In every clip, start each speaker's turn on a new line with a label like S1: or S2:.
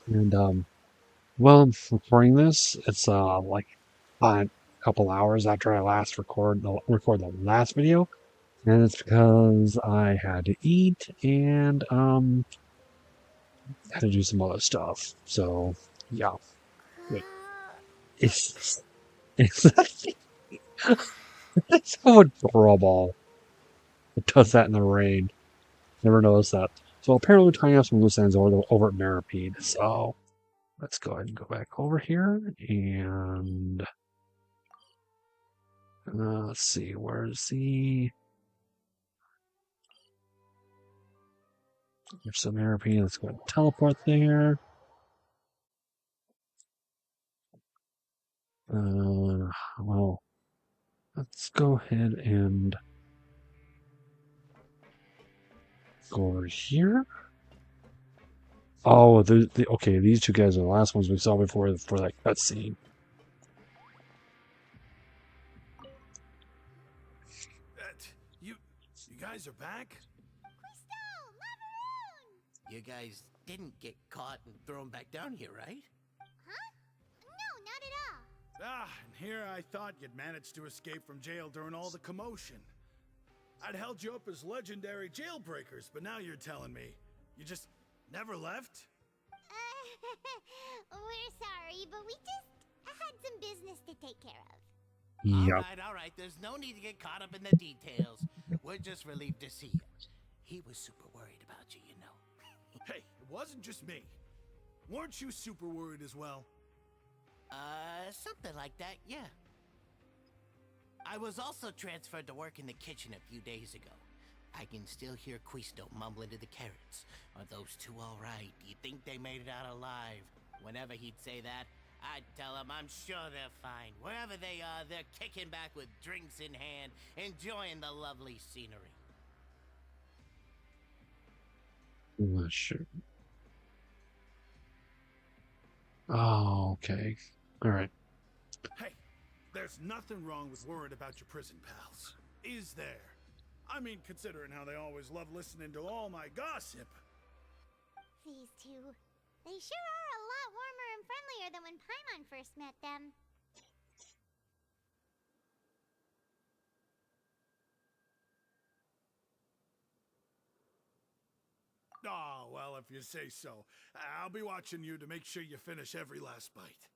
S1: And well, I'm recording this. It's like a couple hours after I last record the last video, and it's because I had to eat and had to do some other stuff. So yeah, wait, it's it's it's so adorable. It does that in the rain. Never noticed that. So apparently, we're tying up some loose ends over at Meropide. So let's go ahead and go back over here and let's see, where's the there's some Meropide. Let's go ahead and teleport there. Well, let's go ahead and go over here. Oh, okay. These two guys are the last ones we saw before for that cutscene.
S2: You guys are back?
S3: You guys didn't get caught and thrown back down here, right?
S4: Huh? No, not at all.
S2: And here I thought you'd managed to escape from jail during all the commotion. I'd held you up as legendary jailbreakers, but now you're telling me you just never left?
S4: We're sorry, but we just had some business to take care of.
S1: Yeah.
S3: All right. There's no need to get caught up in the details. We're just relieved to see you. He was super worried about you, you know.
S2: Hey, it wasn't just me. Weren't you super worried as well?
S3: Something like that, yeah. I was also transferred to work in the kitchen a few days ago. I can still hear Quisto mumbling to the carrots. Are those two all right? Do you think they made it out alive? Whenever he'd say that, I'd tell him I'm sure they're fine. Wherever they are, they're kicking back with drinks in hand, enjoying the lovely scenery.
S1: Sure. Oh, okay. All right.
S2: Hey, there's nothing wrong with worrying about your prison pals. Is there? I mean, considering how they always love listening to all my gossip.
S4: These two. They sure are a lot warmer and friendlier than when Paimon first met them.
S2: Oh, well, if you say so. I'll be watching you to make sure you finish every last bite.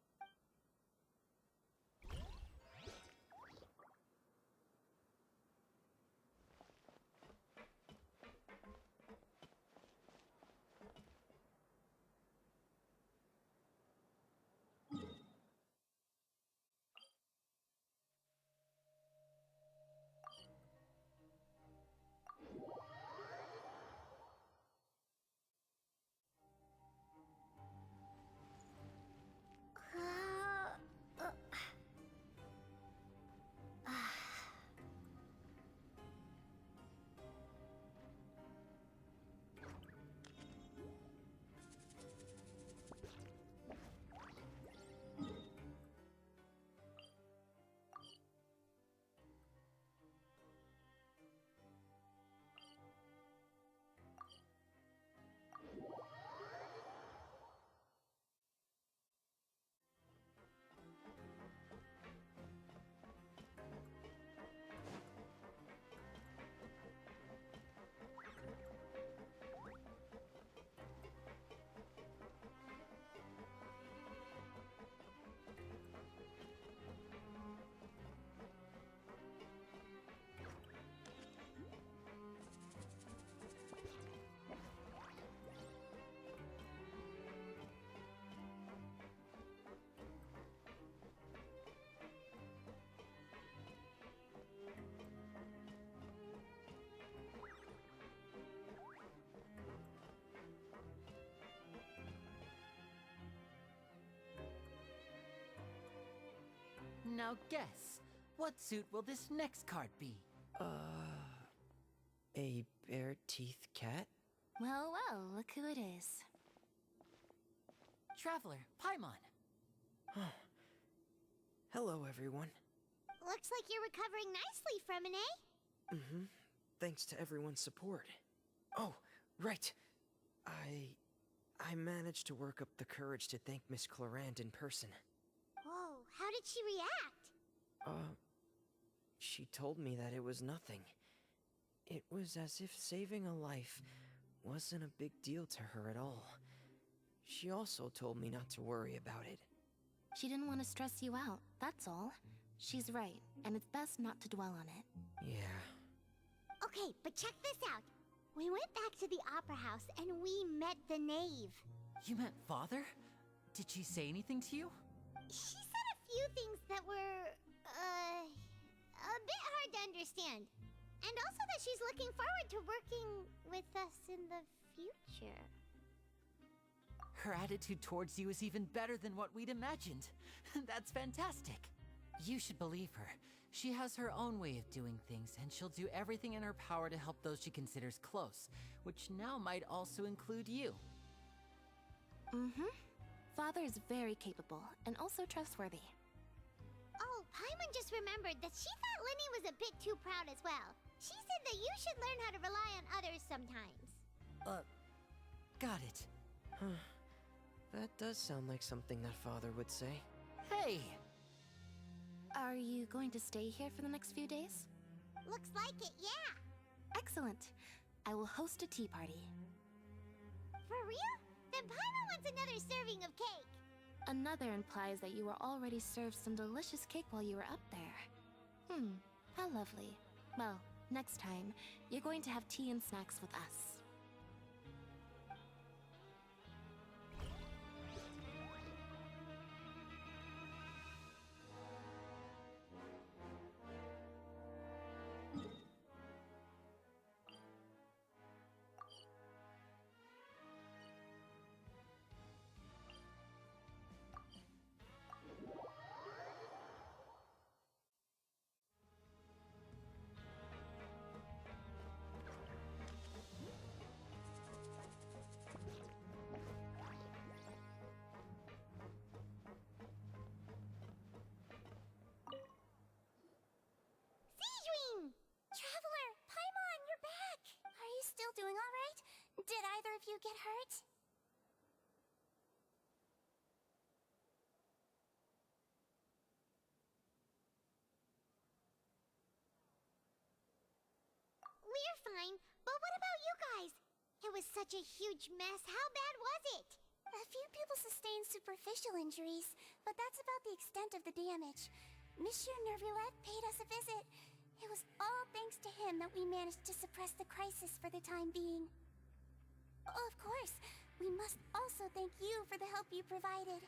S5: Now guess, what suit will this next card be?
S6: A bare-teeth cat?
S7: Well, well, look who it is.
S5: Traveler, Paimon.
S6: Hello, everyone.
S4: Looks like you're recovering nicely from an A.
S6: Mm-hmm. Thanks to everyone's support. Oh, right. I managed to work up the courage to thank Miss Clorant in person.
S4: Whoa, how did she react?
S6: She told me that it was nothing. It was as if saving a life wasn't a big deal to her at all. She also told me not to worry about it.
S7: She didn't want to stress you out, that's all. She's right, and it's best not to dwell on it.
S6: Yeah.
S4: Okay, but check this out. We went back to the opera house and we met the knave.
S5: You met Father? Did she say anything to you?
S4: She said a few things that were, a bit hard to understand. And also that she's looking forward to working with us in the future.
S5: Her attitude towards you is even better than what we'd imagined. That's fantastic. You should believe her. She has her own way of doing things, and she'll do everything in her power to help those she considers close, which now might also include you.
S7: Mm-hmm. Father is very capable, and also trustworthy.
S4: Oh, Paimon just remembered that she thought Linny was a bit too proud as well. She said that you should learn how to rely on others sometimes.
S5: Got it.
S6: That does sound like something that Father would say.
S5: Hey!
S7: Are you going to stay here for the next few days?
S4: Looks like it, yeah.
S7: Excellent. I will host a tea party.
S4: For real? Then Paimon wants another serving of cake.
S7: Another implies that you were already served some delicious cake while you were up there. How lovely. Well, next time, you're going to have tea and snacks with us.
S4: Traveler, Paimon, you're back! Are you still doing alright? Did either of you get hurt? We're fine, but what about you guys? It was such a huge mess. How bad was it? A few people sustained superficial injuries, but that's about the extent of the damage. Monsieur Nervulette paid us a visit. It was all thanks to him that we managed to suppress the crisis for the time being. Oh, of course, we must also thank you for the help you provided.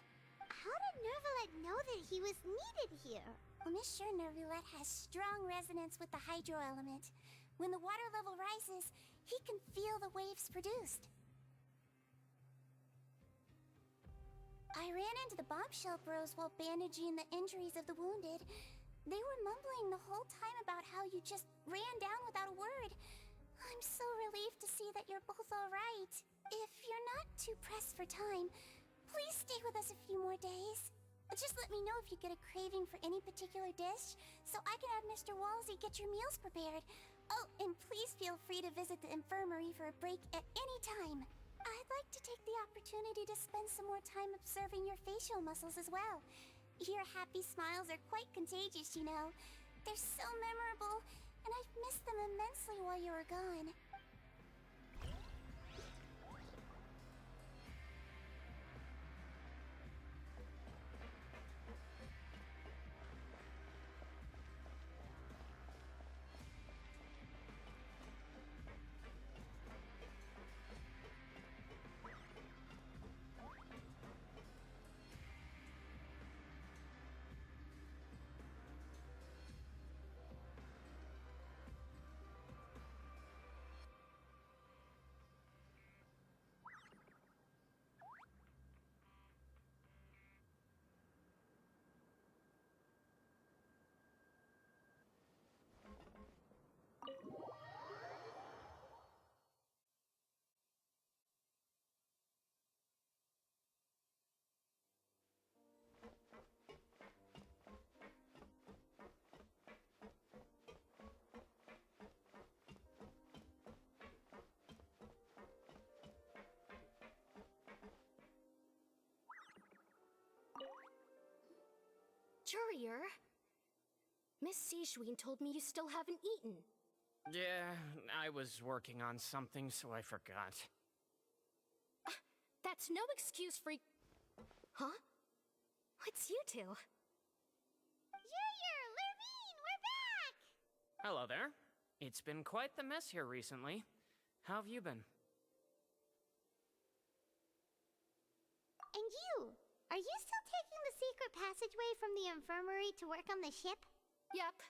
S4: How did Nervulette know that he was needed here? Well, Monsieur Nervulette has strong resonance with the hydro element. When the water level rises, he can feel the waves produced. I ran into the bombshell bros while bandaging the injuries of the wounded. They were mumbling the whole time about how you just ran down without a word. I'm so relieved to see that you're both alright. If you're not too pressed for time, please stay with us a few more days. Just let me know if you get a craving for any particular dish, so I can have Mr. Walsey get your meals prepared. Oh, and please feel free to visit the infirmary for a break at any time. I'd like to take the opportunity to spend some more time observing your facial muscles as well. Your happy smiles are quite contagious, you know. They're so memorable, and I've missed them immensely while you were gone.
S8: Couturier? Miss Sijween told me you still haven't eaten.
S9: Yeah, I was working on something, so I forgot.
S8: That's no excuse for... Huh? What's you two?
S4: Lurvine, we're back!
S9: Hello there. It's been quite the mess here recently. How have you been?
S4: And you? Are you still taking the secret passageway from the infirmary to work on the ship?
S8: Yep.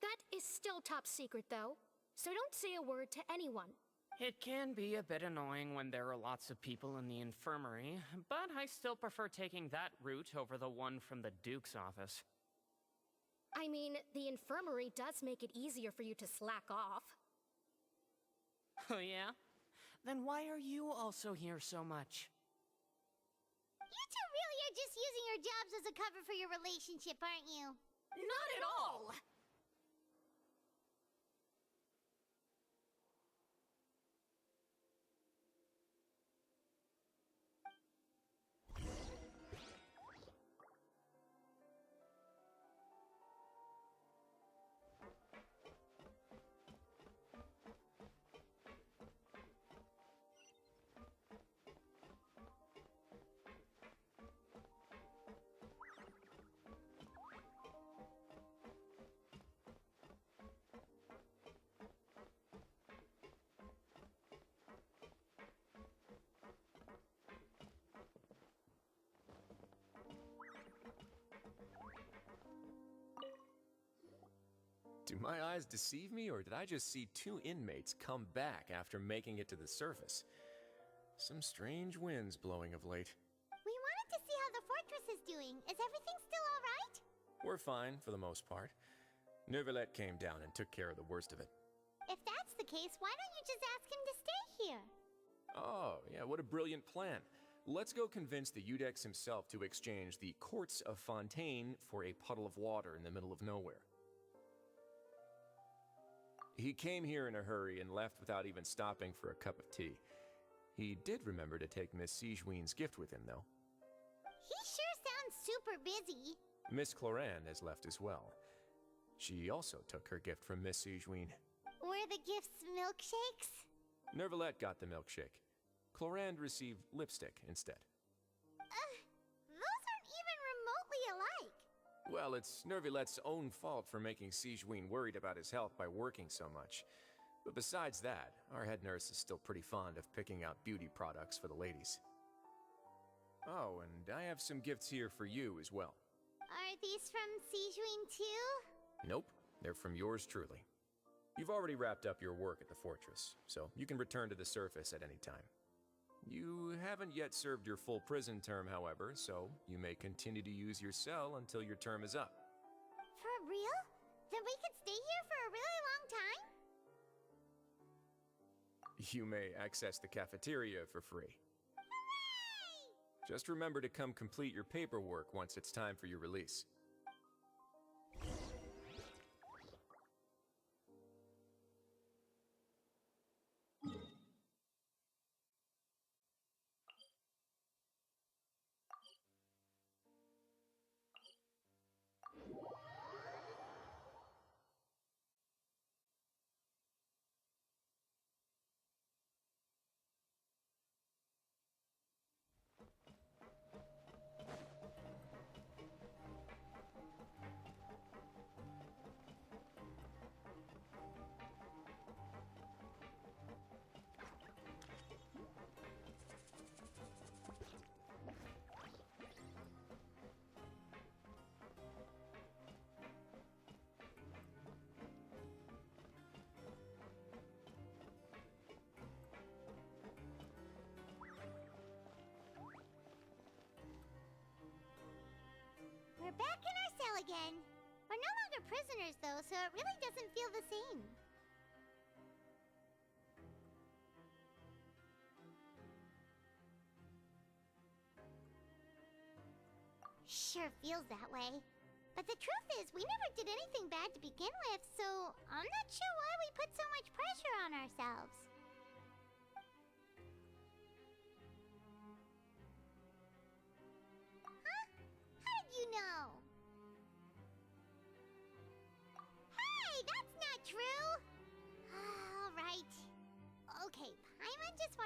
S8: That is still top secret, though. So don't say a word to anyone.
S9: It can be a bit annoying when there are lots of people in the infirmary, but I still prefer taking that route over the one from the Duke's office.
S8: I mean, the infirmary does make it easier for you to slack off.
S9: Oh yeah? Then why are you also here so much?
S4: You two really are just using your jobs as a cover for your relationship, aren't you?
S8: Not at all!
S10: Do my eyes deceive me, or did I just see two inmates come back after making it to the surface? Some strange winds blowing of late.
S4: We wanted to see how the fortress is doing. Is everything still alright?
S10: We're fine, for the most part. Neuvillette came down and took care of the worst of it.
S4: If that's the case, why don't you just ask him to stay here?
S10: Oh, yeah, what a brilliant plan. Let's go convince the Udex himself to exchange the courts of Fontaine for a puddle of water in the middle of nowhere. He came here in a hurry and left without even stopping for a cup of tea. He did remember to take Miss Sijween's gift with him, though.
S4: He sure sounds super busy.
S10: Miss Cloran has left as well. She also took her gift from Miss Sijween.
S4: Were the gifts milkshakes?
S10: Neuvillette got the milkshake. Cloran received lipstick instead.
S4: Those aren't even remotely alike.
S10: Well, it's Neuvillette's own fault for making Sijween worried about his health by working so much. But besides that, our head nurse is still pretty fond of picking out beauty products for the ladies. Oh, and I have some gifts here for you as well.
S4: Are these from Sijween too?
S10: Nope, they're from yours truly. You've already wrapped up your work at the fortress, so you can return to the surface at any time. You haven't yet served your full prison term, however, so you may continue to use your cell until your term is up.
S4: For real? Then we could stay here for a really long time?
S10: You may access the cafeteria for free.
S4: Hooray!
S10: Just remember to come complete your paperwork once it's time for your release.
S4: We're back in our cell again. We're no longer prisoners, though, so it really doesn't feel the same. Sure feels that way. But the truth is, we never did anything bad to begin with, so I'm not sure why we put so much pressure on ourselves. Huh? How did you know?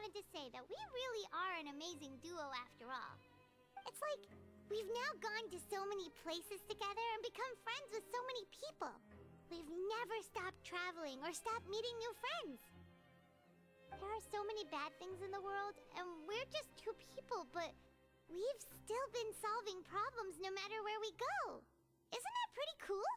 S11: wanted to say that we really are an amazing duo after all. It's like we've now gone to so many places together and become friends with so many people. We've never stopped traveling or stopped meeting new friends. There are so many bad things in the world, and we're just two people, but we've still been solving problems no matter where we go. Isn't that pretty cool?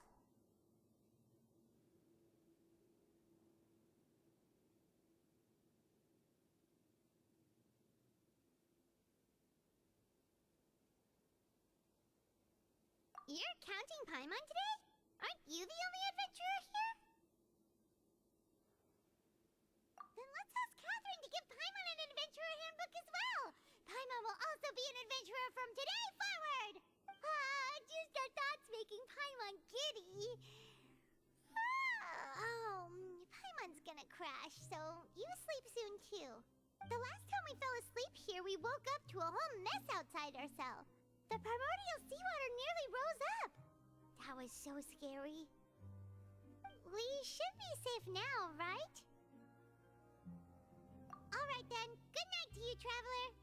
S11: You're counting Paimon today? Aren't you the only adventurer here? Then let's ask Catherine to give Paimon an adventurer handbook as well. Paimon will also be an adventurer from today forward. Just our thoughts making Paimon giddy. Paimon's gonna crash, so you sleep soon too. The last time we fell asleep here, we woke up to a whole mess outside our cell. The primordial seawater nearly rose up. That was so scary. We should be safe now, right? Alright then, good night to you, traveler.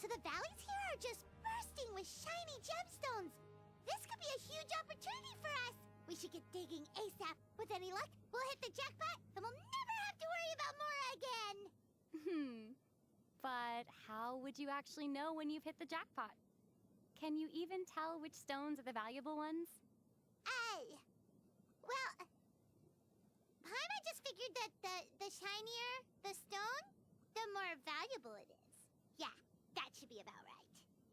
S11: So the valleys here are just bursting with shiny gemstones. This could be a huge opportunity for us. We should get digging ASAP. With any luck, we'll hit the jackpot and we'll never have to worry about Mora again.
S12: But how would you actually know when you've hit the jackpot? Can you even tell which stones are the valuable ones?
S11: Well, Paimon just figured that the shinier the stone, the more valuable it is. Yeah. That should be about right.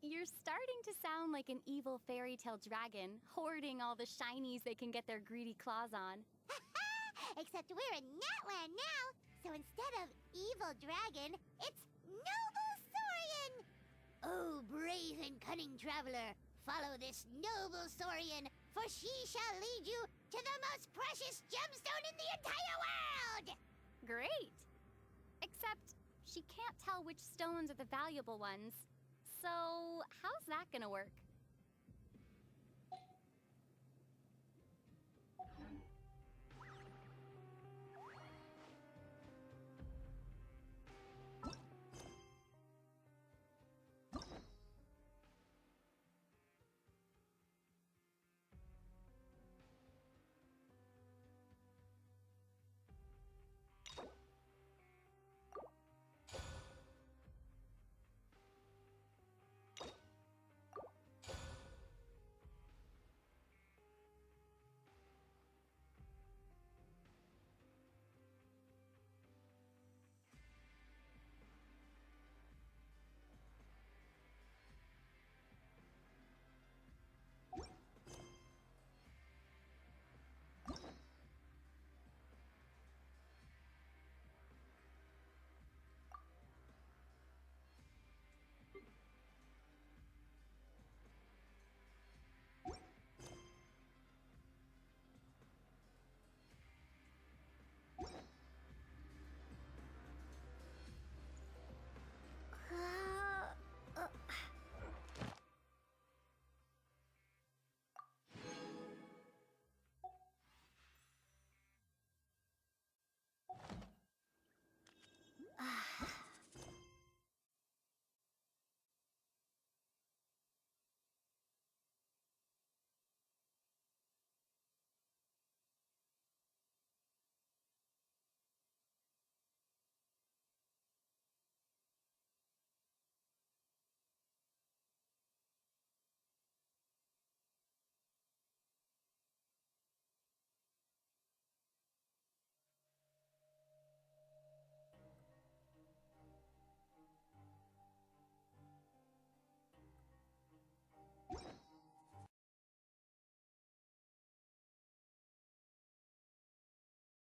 S12: You're starting to sound like an evil fairy tale dragon, hoarding all the shinies they can get their greedy claws on.
S11: Except we're in Natland now, so instead of evil dragon, it's noble saurian! Oh, brave and cunning traveler, follow this noble saurian, for she shall lead you to the most precious gemstone in the entire world!
S12: Great! Except she can't tell which stones are the valuable ones. So, how's that gonna work?